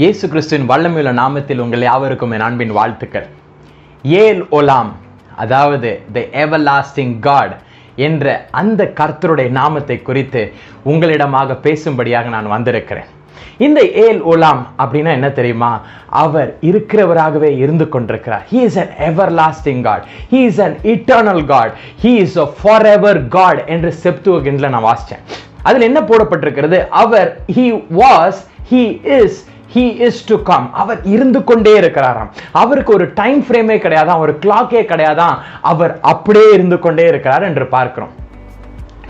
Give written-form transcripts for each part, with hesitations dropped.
இயேசு கிறிஸ்துவின் வல்லமையுள்ள நாமத்தில் உங்கள் யாவருக்கும் என் அன்பின் வாழ்த்துக்கள். ஏல் ஓலாம், அதாவது தி எவர்லாஸ்டிங் காட் என்ற அந்த கர்த்தருடைய நாமத்தை குறித்து உங்களிடமாக பேசும்படியாக நான் வந்திருக்கிறேன். இந்த ஏல் ஓலாம் அப்படின்னா என்ன தெரியுமா? அவர் இருக்கிறவராகவே இருந்து கொண்டிருக்கிறார். He is an everlasting God. He is an eternal God. He is a forever God என்று செப்துவகிண்ட்ல நான் வாசிச்சேன். அதில் என்ன போடப்பட்டிருக்கிறது? அவர் he was, he is to come. அவர் இருந்து கொண்டே இருக்கிறாராம். அவருக்கு ஒரு டைம் ஃப்ரேமே கிடையாதான், ஒரு கிளாக்கே கிடையாதான். அவர் அப்படியே இருந்து கொண்டே இருக்கிறார் என்று பார்க்கிறோம்.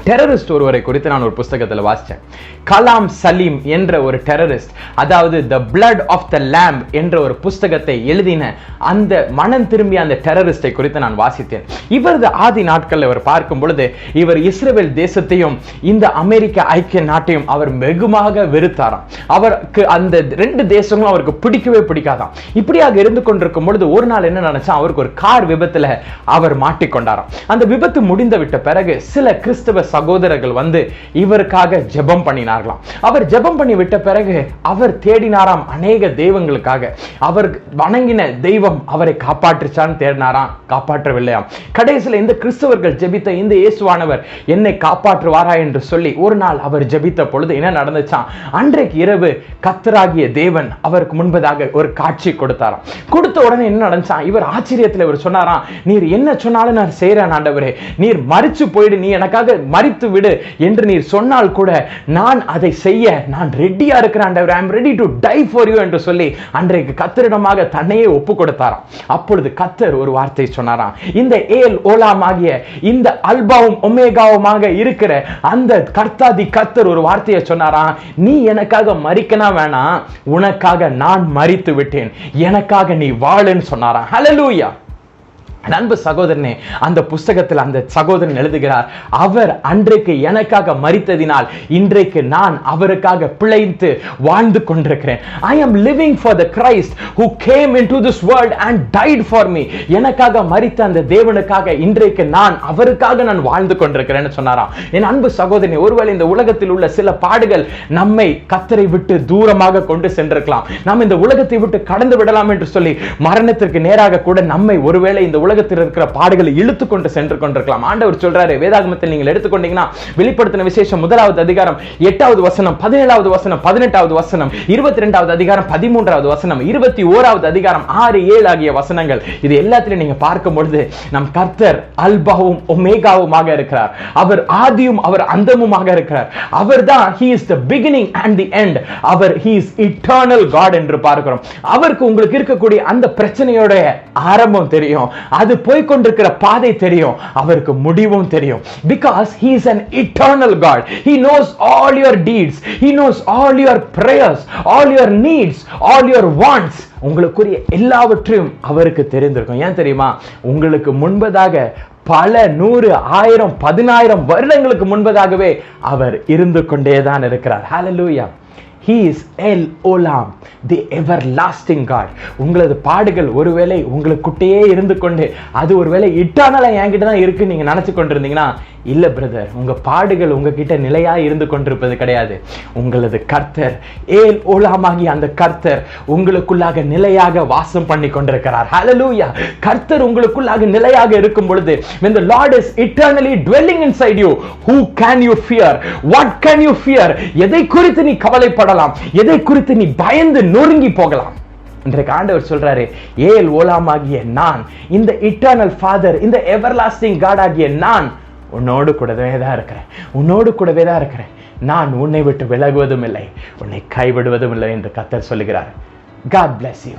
டெரரிஸ்ட் ஒருவரை குறித்து நான் ஒரு புஸ்தகத்தில் வாசித்தேன். கலாம் சலீம் என்ற ஒரு டெரரிஸ்ட், அதாவது the blood of the lamb என்ற ஒரு புஸ்தகத்தை எழுதின அந்த மனம் திரும்பிய அந்த டெரரிஸ்டை குறித்து நான் வாசித்தேன். இவரது ஆதி நாட்களில் இவர் பார்க்கும் பொழுது இவர் இஸ்ரேல் தேசத்தையும் இந்த அமெரிக்க ஐக்கிய நாட்டையும் அவர் வெகுமாக வெறுத்தாராம். அவருக்கு அந்த ரெண்டு தேசங்களும் அவருக்கு பிடிக்கவே பிடிக்காதாம். இப்படியாக இருந்து கொண்டிருக்கும் பொழுது ஒரு நாள் என்ன நினைச்சா, அவருக்கு ஒரு கார் விபத்துல அவர் மாட்டிக்கொண்டாராம். அந்த விபத்து முடிந்து விட்ட பிறகு சில கிறிஸ்தவ சகோதரர்கள் வந்து இவருக்காக ஜெபம் பண்ணினார்களாம். அவர் ஜெபம் பண்ணி விட்ட பிறகு அவர் தேடினாராம் அநேக தெய்வங்களுக்காக. அவர் வணங்கின தெய்வம் அவரை காப்பாற்றுச்சான்னு தேடினாராம், காப்பாற்றவில்லையாம். கடைசியில் இந்த கிறிஸ்தவர்கள் ஜெபித்த இந்த இயேசுவானவர் என்னை காப்பாற்றுவாரா என்று சொல்லி ஒரு நாள் அவர் ஜெபித்த பொழுது என்ன நடந்துச்சாம்? அன்றைக்கு இரவு கர்த்தராகிய தேவன் அவருக்கு முன்பதாக ஒரு காட்சி கொடுத்தாராம். கொடுத்த உடனே என்ன நடந்துச்சாம்? இவர் ஆச்சரியத்தில் இவர் சொன்னாராம், நீர் என்ன சொன்னாலும் நான் செய்கிறேன் ஆண்டவரே, நீர் மரிச்சு போயிடு, நீ எனக்காக மரித்து விடு என்று நீர் சொன்னால் கூட நான் அதை செய்ய நான் ரெடியா இருக்கிறேன் ஆண்டவரே, I am ready to die for you என்று சொல்லி அன்றைக்கு கர்த்தரிடமாக தன்னையே ஒப்பு கொடுத்தாராம். அப்பொழுது கர்த்தர் ஒரு வார்த்தை சொன்னாராம், இந்த ஏல் ஓலாம் ஆகிய இந்த அல்பாவும் ஒமேகாவுமாக இருக்கிற அந்த கர்த்தாதி கர்த்தர் ஒரு வார்த்தையை சொன்னாராம், நீ எனக்காக மரிக்கனா வேணாம், உனக்காக நான் மரித்து விட்டேன், எனக்காக நீ வாழுன்னு சொன்னாராம். ஹல்லேலூயா. அன்பு சகோதரனே, அந்த புஸ்தகத்தில் அந்த சகோதரன் எழுதுகிறார், அவர் அன்றைக்கு எனக்காக மரித்ததினால் இன்றைக்கு நான் அவருக்காக பிழைத்து வாழ்ந்து கொண்டிருக்கிறேன். I am living for the Christ who came into this world and died for me. எனக்காக மரித்த அந்த தேவனுக்காக இன்றைக்கு நான் அவருக்காக நான் வாழ்ந்து கொண்டிருக்கிறேன்னு சொன்னாராம். என் அன்பு சகோதரனே, ஒருவேளை இந்த உலகத்தில் உள்ள சில பாடுகள் நம்மை கர்த்தரை விட்டு தூரமாக கொண்டு சென்றிருக்கலாம். நாம் இந்த உலகத்தை விட்டு கடந்து விடலாம் என்று சொல்லி மரணத்திற்கு நேராக கூட நம்மை ஒருவேளை இந்த உலகத்தில் இருக்கிற பாடுகளை இழுத்து கொண்டு சென்று கொண்டிருக்கலாம். ஆண்டவர் சொல்றாரு, வேதாகமத்தில் நீங்கள் எடுத்துக்கொண்டீங்கன்னா வெளிப்படுத்தின விசேஷம் 1வது அதிகாரம் 8வது வசனம், 17வது வசனம், 18வது வசனம், 22வது அதிகாரம் 13வது வசனம், 21வது அதிகாரம் 6, 7 ஆகிய வசனங்கள், இது எல்லாத்திலும் நீங்க பார்க்கும் பொழுது நம் கர்த்தர் அல்பாவும் ஒமேகாவுமாக இருக்கிறார். அவர் ஆதியும் அவர் அந்தமுமாக இருக்கிறார். அவர்தான் he is the beginning and the end. Our he is eternal God என்று பார்க்கிறோம். அவருக்கு உங்களுக்கு இருக்கக்கூடிய அந்த பிரச்சனையோட ஆரம்பம் தெரியும், அது போய்கொண்டிருக்கிற பாதை தெரியும், அவருக்கு முடிவும் தெரியும். Because he is an eternal God. He knows all your deeds. He knows all your prayers, all your needs, all your wants. உங்களுக்குரிய எல்லாவற்றையும் அவருக்கு தெரிந்திருக்கும். ஏன் தெரியுமா? உங்களுக்கு முன்பதாக பல 100, 1000, 10000 வருடங்களுக்கு முன்பதாகவே அவர் இருந்து கொண்டேதான் இருக்கிறார். ஹல்லேலூயா. He is El Olam, the everlasting God. உங்களது பாடுகள் ஒருவேளை உங்களுக்குட்டே இருந்து கொண்டு அது ஒருவேளை இட்டர்னலா என்கிட்ட தான் இருக்கு நீங்க நினைச்சு கொண்டிருந்தீங்கன்னா, இல்ல பிரதர், உங்க பாடுகள் உங்ககிட்ட நிலையா இருந்து கொண்டிருப்பது கிடையாது. உங்களது கர்த்தர் ஏல் ஓலாமாகி அந்த கர்த்தர் உங்களுக்குள்ளாக நிலையாக வாசம் பண்ணி கொண்டிருக்கிறார். ஹல்லேலூயா. கர்த்தர் உங்களுக்குள்ளாக நிலையாக இருக்கும் பொழுது, when the Lord is eternally dwelling inside you, who can you fear? What can you fear? எதை குறித்து நீ கவலைப்படலாம்? எதை குறித்து நீ பயந்து நொறுங்கி போகலாம்? இன்றைக்கு ஆண்டவர் சொல்றாரு, ஏல் ஓலாமாகிய நான், இந்த இட்டர்னல் ஃபாதர், இந்த எவர்லாஸ்டிங் காட் ஆகிய நான் உன்னோடு கூடவே தான் இருக்கிறேன், உன்னோடு கூடவே தான் இருக்கிறேன். நான் உன்னை விட்டு விலகுவதும் இல்லை, உன்னை கைவிடுவதும் இல்லை என்று கர்த்தர் சொல்லுகிறார். God bless you.